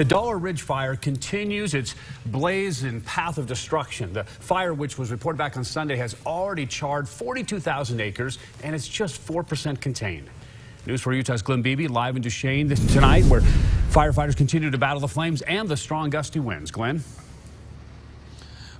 The Dollar Ridge fire continues its blaze and path of destruction. The fire, which was reported back on Sunday, has already charred 42,000 acres, and it's just 4% contained. News for Utah's Glenn Beebe live in Duchesne tonight, where firefighters continue to battle the flames and the strong gusty winds. Glenn?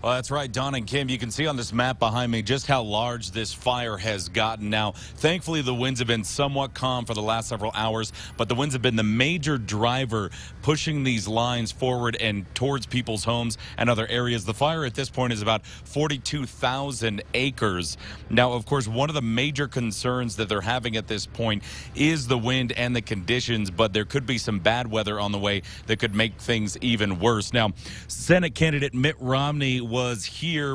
Well, that's right, Don and Kim. You can see on this map behind me just how large this fire has gotten. Now, thankfully, the winds have been somewhat calm for the last several hours, but the winds have been the major driver pushing these lines forward and towards people's homes and other areas. The fire at this point is about 42,000 acres. Now, of course, one of the major concerns that they're having at this point is the wind and the conditions, but there could be some bad weather on the way that could make things even worse. Now, Senate candidate Mitt Romney was here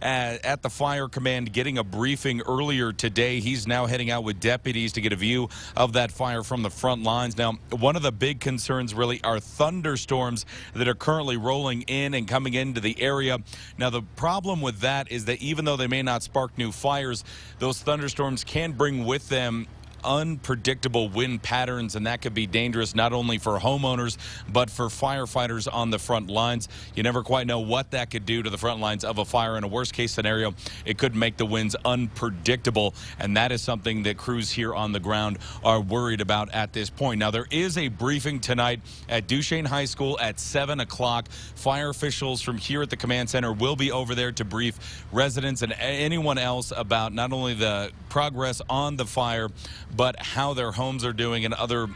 at the fire command getting a briefing earlier today. He's now heading out with deputies to get a view of that fire from the front lines. Now, one of the big concerns really are thunderstorms that are currently rolling in and coming into the area. Now, the problem with that is that even though they may not spark new fires, those thunderstorms can bring with them unpredictable wind patterns, and that could be dangerous not only for homeowners but for firefighters on the front lines. You never quite know what that could do to the front lines of a fire. In a worst case scenario, it could make the winds unpredictable, and that is something that crews here on the ground are worried about at this point. Now, there is a briefing tonight at Duchesne High School at 7 o'clock. Fire officials from here at the command center will be over there to brief residents and anyone else about not only the progress on the fire but how their homes are doing and other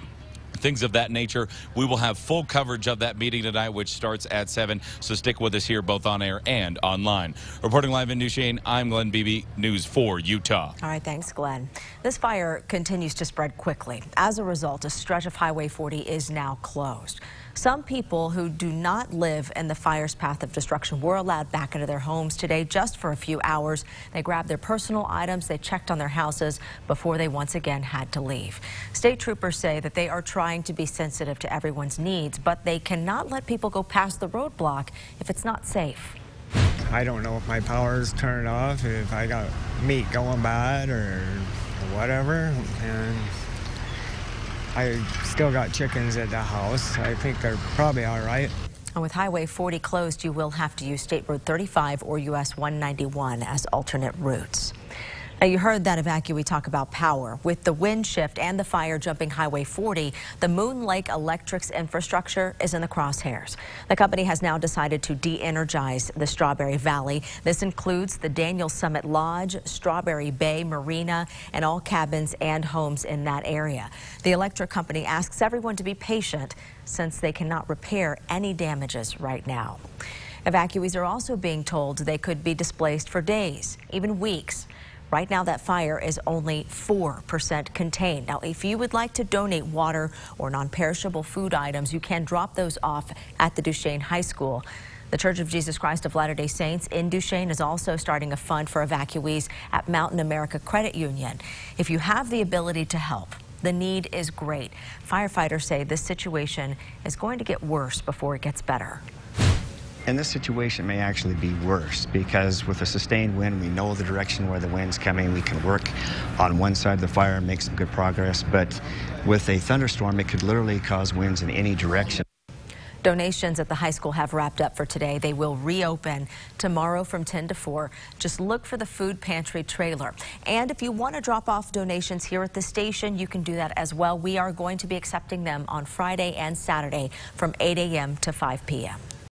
things of that nature. We will have full coverage of that meeting tonight, which starts at 7, so stick with us here both on air and online. Reporting live in Duchesne, I'm Glenn Beebe, News 4 Utah. All right, thanks, Glenn. This fire continues to spread quickly. As a result, a stretch of Highway 40 is now closed. Some people who do not live in the fire's path of destruction were allowed back into their homes today just for a few hours. They grabbed their personal items, they checked on their houses before they once again had to leave. State troopers say that they are trying to be sensitive to everyone's needs, but they cannot let people go past the roadblock if it's not safe. I don't know if my power's turned off, if I got meat going bad or whatever, and I still got chickens at the house. I think they're probably all right. And with Highway 40 closed, you will have to use State Road 35 or US 191 as alternate routes. Now, you heard that evacuee talk about power. With the wind shift and the fire jumping Highway 40, the Moon Lake Electric's infrastructure is in the crosshairs. The company has now decided to de-energize the Strawberry Valley. This includes the Daniel Summit Lodge, Strawberry Bay Marina, and all cabins and homes in that area. The electric company asks everyone to be patient since they cannot repair any damages right now. Evacuees are also being told they could be displaced for days, even weeks. Right now, that fire is only 4% contained. Now, if you would like to donate water or non-perishable food items, you can drop those off at the Duchesne High School. The Church of Jesus Christ of Latter-day Saints in Duchesne is also starting a fund for evacuees at Mountain America Credit Union. If you have the ability to help, the need is great. Firefighters say this situation is going to get worse before it gets better. And this situation may actually be worse because with a sustained wind, we know the direction where the wind's coming. We can work on one side of the fire and make some good progress. But with a thunderstorm, it could literally cause winds in any direction. Donations at the high school have wrapped up for today. They will reopen tomorrow from 10 to 4. Just look for the food pantry trailer. And if you want to drop off donations here at the station, you can do that as well. We are going to be accepting them on Friday and Saturday from 8 a.m. to 5 p.m.